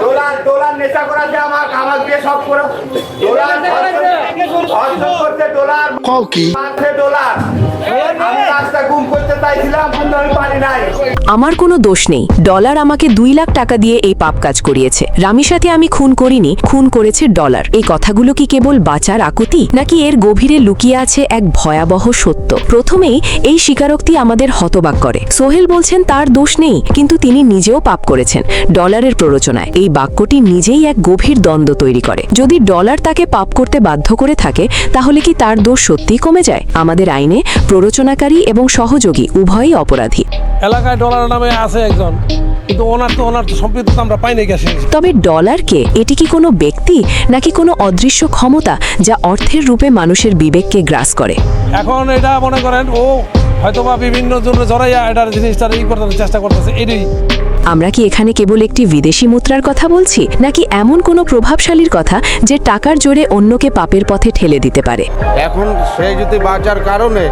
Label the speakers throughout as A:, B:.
A: Dollar dollar নেশা করাছে আমার দিয়ে সব করে ডলার অর্জন করতে ডলার মারছে ডলার। আমি রাস্তা গুম করতে চাইছিলাম কিন্তু আমি পারি নাই।
B: আমার কোনো দোষ নেই। ডলার আমাকে 2 লাখ টাকা দিয়ে এই পাপ কাজ করিয়েছে। রামিসাকে আমি খুন করিনি, খুন করেছে ডলার। এই কথাগুলো কি কেবল বাঁচার আকুতি, নাকি এর গভীরে লুকিয়ে আছে এক ভয়াবহ সত্য? প্রথমেই এই স্বীকারোক্তি আমাদের হতবাক করে। সোহেল বলছেন তার দোষ নেই, কিন্তু তিনি নিজেও পাপ করেছেন ডলারের প্ররোচনায়। এই বাক্যটি নিজেই এক গভীর দ্বন্দ্ব তৈরি করে। যদি ডলার তাকে পাপ করতে বাধ্য করে থাকে, তাহলে কি তার দোষ সত্যিই কমে যায়? আমাদের আইনে প্ররোচনাকারী এবং সহযোগী উভয়ই অপরাধী।
C: এলাকায় ডলার নামে আছে একজন, কিন্তু ওনার তো সম্পৃক্ততা আমরা পাইনি গেছে।
B: তবে ডলার কে? এটি কি কোনো ব্যক্তি, নাকি কোনো অদৃশ্য ক্ষমতা যা অর্থের রূপে মানুষের বিবেককে গ্রাস করে?
C: এখন এটা মনে করেন ও হয়তোবা বিভিন্ন জন্য জড়াইয়া এটার জিনিসটা করতে চেষ্টা করতেছে। এটাই
B: আমরা কি এখানে কেবল একটি বিদেশি মুদ্রার কথা বলছি, নাকি এমন কোনো প্রভাবশালীর কথা যে টাকার জোরে অন্যকে পাপের পথে ঠেলে দিতে পারে?
D: এখন সে যদি বাঁচার কারণে,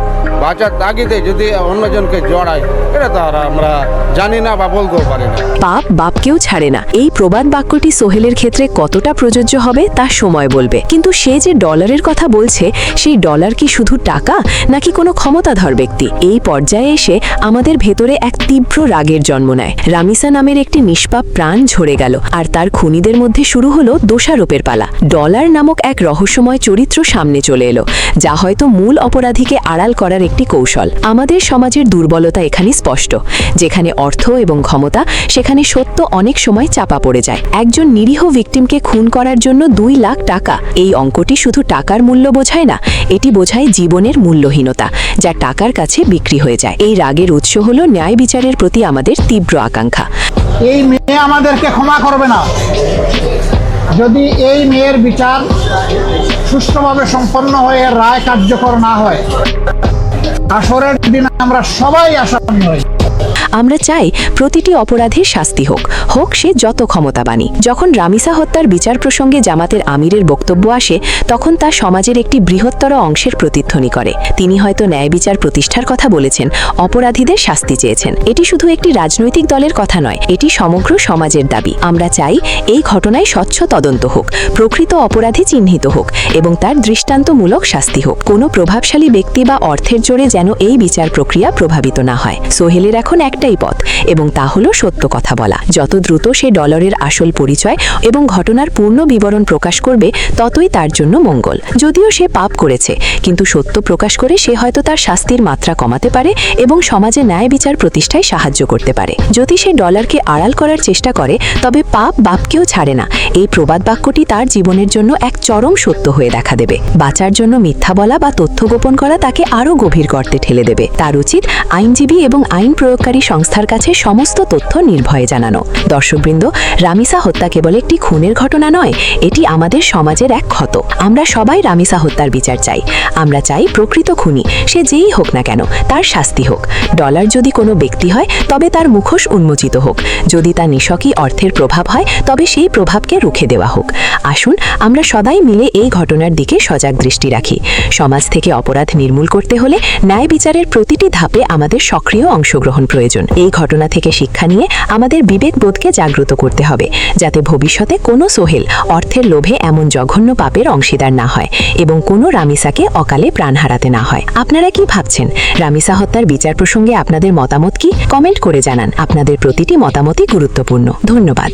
D: বাঁচার তাগিদে যদি অন্যজনকে জড়ায়, এটা তো আর আমরা জানি না বা বলতেও পারি না।
B: পাপ বাপকেও ছাড়ে না। এই প্রবাদ বাক্যটি সোহেলের ক্ষেত্রে কতটা প্রযোজ্য হবে তা সময় বলবে। কিন্তু সে যে ডলারের কথা বলছে, সেই ডলার কি শুধু টাকা, নাকি কোনো ক্ষমতাধর ব্যক্তি? এই পর্যায়ে এসে আমাদের ভেতরে এক তীব্র রাগের জন্ম নেয়। রামিসা নামের একটি নিষ্পাপ প্রাণ ঝরে গেল, আর তার খুনিদের মধ্যে শুরু হলো দোষারোপের পালা। ডলার নামক এক রহস্যময় চরিত্র সামনে চলে এলো, যা হয়তো মূল অপরাধীকে আড়াল করার একটি কৌশল। আমাদের সমাজের দুর্বলতা এখানে স্পষ্ট। যেখানে অর্থ এবং ক্ষমতা, সেখানে সত্য অনেক সময় চাপা পড়ে যায়। একজন নিরীহ ভিকটিমকে খুন করার জন্য 2 লাখ টাকা, এই অঙ্কটি শুধু টাকার মূল্য বোঝায় না, এটি বোঝায় জীবনের মূল্যহীনতা, যা টাকার কাছে বিক্রি হয়ে যায়। এই রাগের উৎস হলো ন্যায় বিচারের প্রতি আমাদের তীব্র আকাঙ্ক্ষা।
E: এই মেয়ে আমাদেরকে ক্ষমা করবে না যদি এই মেয়ের বিচার সুষ্ঠুভাবে সম্পন্ন হয়ে রায় কার্যকর না হয়। আসরের দিন আমরা সবাই আসামি হই।
B: আমরা চাই প্রতিটি অপরাধীর শাস্তি হোক, হোক সে যত ক্ষমতাবানই। যখন রামিসা হত্যার বিচার প্রসঙ্গে জামাতের আমিরের বক্তব্য আসে, তখন তা সমাজের একটি বৃহত্তর অংশের প্রতিধ্বনি করে। তিনি হয়তো ন্যায় বিচার প্রতিষ্ঠার কথা বলেছেন, অপরাধীদের শাস্তি চেয়েছেন। এটি শুধু একটি রাজনৈতিক দলের কথা নয়, এটি সমগ্র সমাজের দাবি। আমরা চাই এই ঘটনায় স্বচ্ছ তদন্ত হোক, প্রকৃত অপরাধী চিহ্নিত হোক এবং তার দৃষ্টান্তমূলক শাস্তি হোক। কোনো প্রভাবশালী ব্যক্তি বা অর্থের জোরে যেন এই বিচার প্রক্রিয়া প্রভাবিত না হয়। সোহেলের এখন একটাই পথ, এবং তা হলো সত্য কথা বলা। যত দ্রুত সে ডলারের আসল পরিচয় এবং ঘটনার পূর্ণ বিবরণ প্রকাশ করবে, ততই তার জন্য মঙ্গল। যদিও সে পাপ করেছে, কিন্তু সত্য প্রকাশ করে সে হয়তো তার শাস্তির মাত্রা কমাতে পারে এবং সমাজে ন্যায় বিচার প্রতিষ্ঠায় সাহায্য করতে পারে। যদি সে ডলারকে আড়াল করার চেষ্টা করে, তবে পাপ বাপকেও ছাড়ে না। এই প্রবাদ বাক্যটি তার জীবনের জন্য এক চরম সত্য হয়ে দেখা দেবে। বাঁচার জন্য মিথ্যা বলা বা তথ্য গোপন করা তাকে আরও গভীর গর্তে ঠেলে দেবে। তার উচিত আইনজীবী এবং আইন প্রয়োগকারী সংস্থার কাছে সমস্ত তথ্য নির্ভয়ে জানানো। দর্শকবৃন্দ, রামিসা হত্যা কেবল একটি খুনের ঘটনা নয়, এটি আমাদের সমাজের এক ক্ষত। আমরা সবাই রামিসা হত্যার বিচার চাই। আমরা চাই প্রকৃত খুনি, সে যেই হোক না কেন, তার শাস্তি হোক। ডলার যদি কোনো ব্যক্তি হয়, তবে তার মুখোশ উন্মোচিত হোক। যদি তা নিছকই অর্থের প্রভাব হয়, তবে সেই প্রভাবকে রুখে দেওয়া হোক। আসুন আমরা সদাই মিলে এই ঘটনার দিকে সজাগ দৃষ্টি রাখি। সমাজ থেকে অপরাধ নির্মূল করতে হলে ন্যায় বিচারের প্রতিটি ধাপে আমাদের সক্রিয় অংশগ্রহণ প্রয়োজন। এই ঘটনা থেকে শিক্ষা নিয়ে আমাদের বিবেকবোধকে জাগ্রত করতে হবে, যাতে ভবিষ্যতে কোনো সোহেল অর্থের লোভে এমন জঘন্য পাপের অংশীদার না হয় এবং কোনো রামিসাকে অকালে প্রাণ হারাতে না হয়। আপনারা কি ভাবছেন? রামিসা হত্যার বিচার প্রসঙ্গে আপনাদের মতামত কি? কমেন্ট করে জানান। আপনাদের প্রতিটি মতামতই গুরুত্বপূর্ণ। ধন্যবাদ।